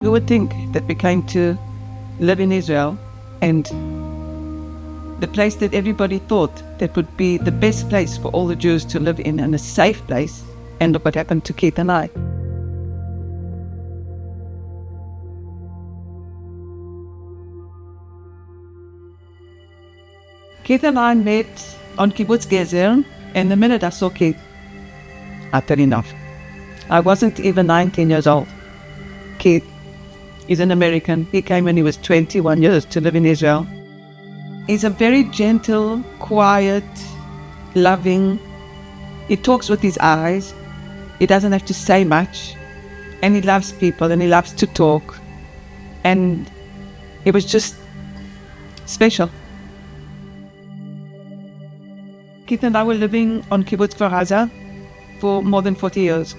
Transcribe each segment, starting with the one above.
Who would think that we came to live in Israel, and the place that everybody thought that would be the best place for all the Jews to live in and a safe place, and look what happened to Keith and I. Keith and I met on Kibbutz Kfar, and the minute I saw Keith, I had enough. I wasn't even 19 years old. Keith is an American. He came when he was 21 years to live in Israel. He's a very gentle, quiet, loving. He talks with his eyes. He doesn't have to say much. And he loves people and he loves to talk. And it was just special. Keith and I were living on Kibbutz Kfar Aza for more than 40 years.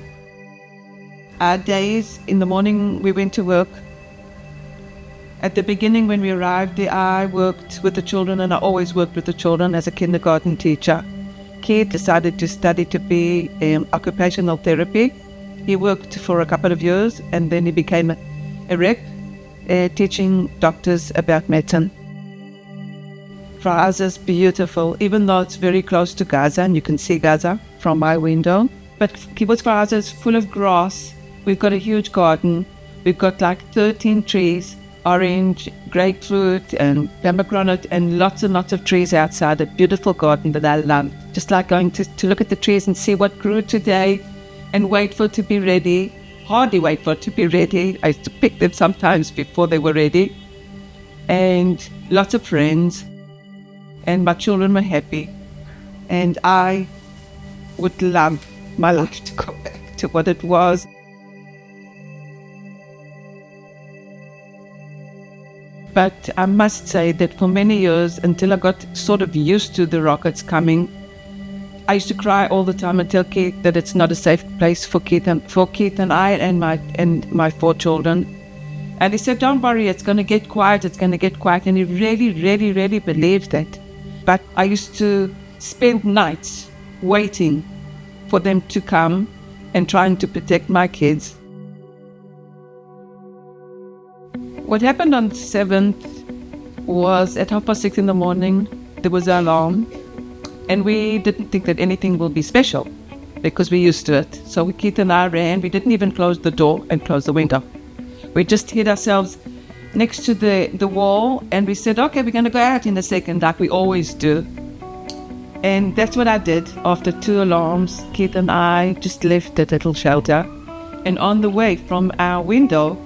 Our days, in the morning we went to work. At the beginning when we arrived there, I worked with the children, and I always worked with the children as a kindergarten teacher. Keith decided to study to be occupational therapy. He worked for a couple of years and then he became a rep, teaching doctors about medicine. Kfar Aza is beautiful, even though it's very close to Gaza, and you can see Gaza from my window. But Kibbutz Kfar Aza is full of grass. We've got a huge garden. We've got like 13 trees, orange, grapefruit and pomegranate, and lots of trees outside. A beautiful garden that I love. Just like going to look at the trees and see what grew today and wait for it to be ready. Hardly wait for it to be ready. I used to pick them sometimes before they were ready. And lots of friends. And my children were happy. And I would love my life to go back to what it was. But I must say that for many years, until I got sort of used to the rockets coming, I used to cry all the time and tell Keith that it's not a safe place for Keith and I and my 4 children. And he said, "Don't worry, it's going to get quiet, it's going to get quiet." And he really believed that. But I used to spend nights waiting for them to come and trying to protect my kids. What happened on the 7th was at 6:30 in the morning, there was an alarm, and we didn't think that anything will be special because we're used to it. So Keith and I ran. We didn't even close the door and close the window. We just hid ourselves next to the wall, and we said, okay, we're going to go out in a second like we always do. And that's what I did. After 2 alarms, Keith and I just left that little shelter, and on the way from our window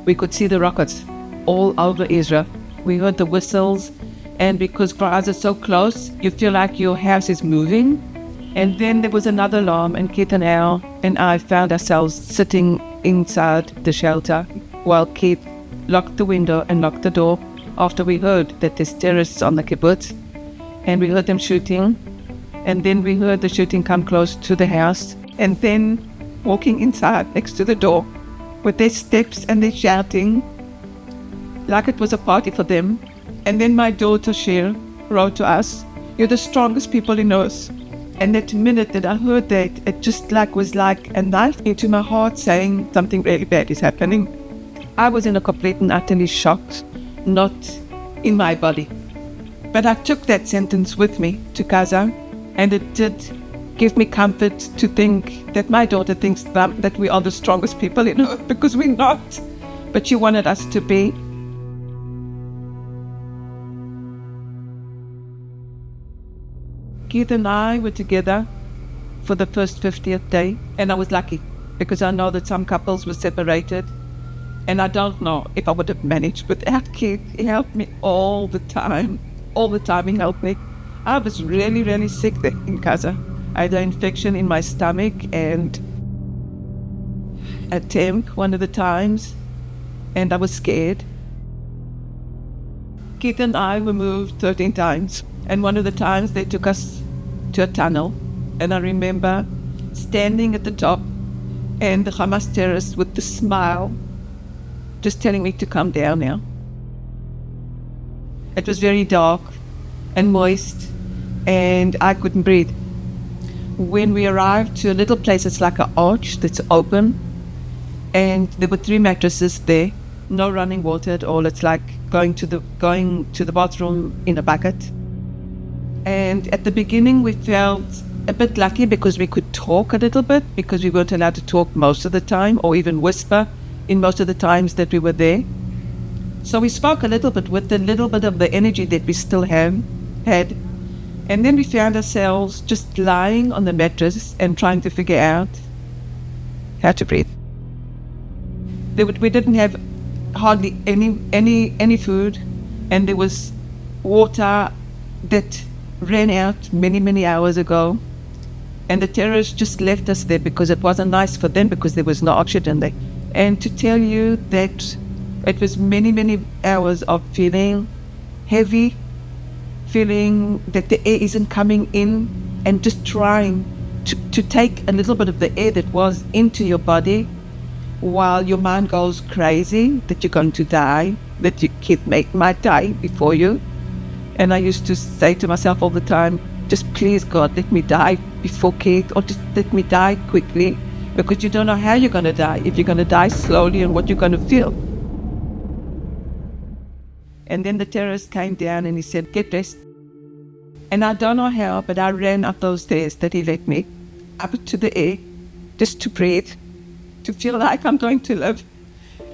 we could see the rockets all over Israel. We heard the whistles, and because Kfar Aza is so close, you feel like your house is moving. And then there was another alarm, and Keith and I found ourselves sitting inside the shelter while Keith locked the window and locked the door after we heard that there's terrorists on the kibbutz, and we heard them shooting, and then we heard the shooting come close to the house, and then walking inside next to the door with their steps and their shouting like it was a party for them. And then my daughter Shir wrote to us, "You're the strongest people in earth." And that minute that I heard that, it just was like a knife into my heart, saying something really bad is happening. I was in a complete and utterly shock, not in my body. But I took that sentence with me to Gaza, and it did give me comfort to think that my daughter thinks that we are the strongest people in earth, because we're not. But she wanted us to be. Keith and I were together for the first 50th day, and I was lucky because I know that some couples were separated, and I don't know if I would have managed without Keith. He helped me all the time he helped me. I was really sick there in Gaza. I had an infection in my stomach and a temp one of the times, and I was scared. Keith and I were moved 13 times, and one of the times they took us to a tunnel, and I remember standing at the top and the Hamas terrorists with the smile just telling me to come down now. It was very dark and moist, and I couldn't breathe. When we arrived to a little place, it's like an arch that's open, and there were 3 mattresses there, no running water at all. It's like going to the bathroom in a bucket. And at the beginning, we felt a bit lucky because we could talk a little bit, because we weren't allowed to talk most of the time, or even whisper in most of the times that we were there. So we spoke a little bit with the little bit of the energy that we still had. And then we found ourselves just lying on the mattress and trying to figure out how to breathe. We didn't have hardly any food, and there was water that ran out many hours ago. And the terrorists just left us there because it wasn't nice for them, because there was no oxygen there. And to tell you that it was many hours of feeling heavy, feeling that the air isn't coming in, and just trying to take a little bit of the air that was into your body, while your mind goes crazy that you're going to die, that your kid might die before you. And I used to say to myself all the time, just please God, let me die before Kate, or just let me die quickly, because you don't know how you're going to die, if you're going to die slowly and what you're going to feel. And then the terrorist came down and he said, get dressed. And I don't know how, but I ran up those stairs that he let me, up to the air, just to breathe, to feel like I'm going to live.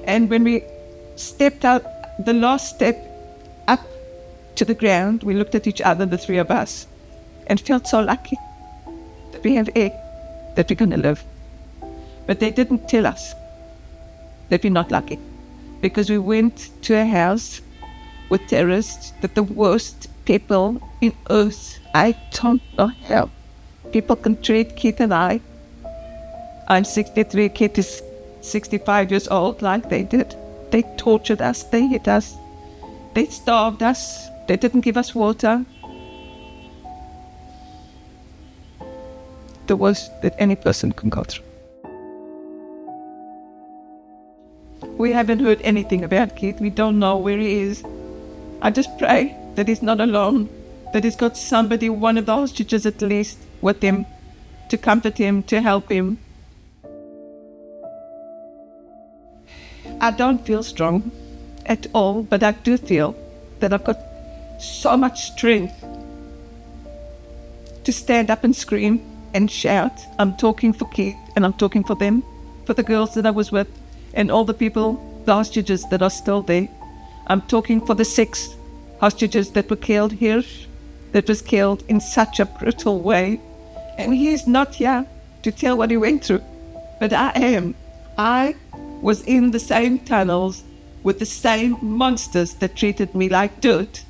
And when we stepped out, the last step up to the ground, we looked at each other, the three of us, and felt so lucky that we have air, that we're going to live. But they didn't tell us that we're not lucky, because we went to a house with terrorists, that the worst people in earth. I don't know how people can treat Keith and I. I'm 63, Keith is 65 years old, like they did. They tortured us, they hit us, they starved us, they didn't give us water. The worst that any person can go through. We haven't heard anything about Keith. We don't know where he is. I just pray that he's not alone, that he's got somebody, one of the hostages at least, with him, to comfort him, to help him. I don't feel strong at all, but I do feel that I've got so much strength to stand up and scream and shout. I'm talking for Keith, and I'm talking for them, for the girls that I was with, and all the people, the hostages that are still there. I'm talking for the 6 hostages that were killed here, that was killed in such a brutal way. And he's not here to tell what he went through, but I am. I was in the same tunnels with the same monsters that treated me like dirt.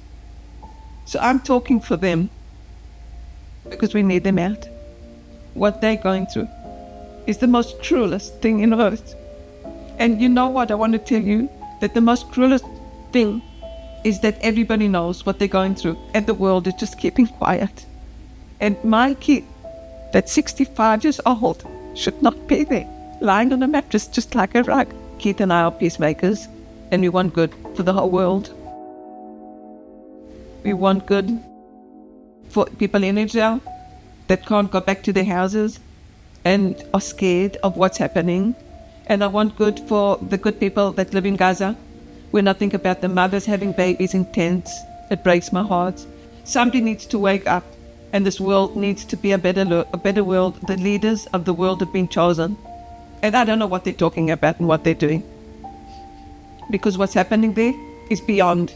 So I'm talking for them, because we need them out. What they're going through is the most cruelest thing in earth. And you know what? I want to tell you that the most cruelest thing is that everybody knows what they're going through, and the world is just keeping quiet. And my kid, that's 65 years old, should not be there, lying on a mattress just like a rug. Keith and I are peacemakers, and we want good for the whole world. We want good for people in Israel that can't go back to their houses and are scared of what's happening. And I want good for the good people that live in Gaza. When I think about the mothers having babies in tents, it breaks my heart. Somebody needs to wake up, and this world needs to be a better world. The leaders of the world have been chosen. And I don't know what they're talking about and what they're doing, because what's happening there is beyond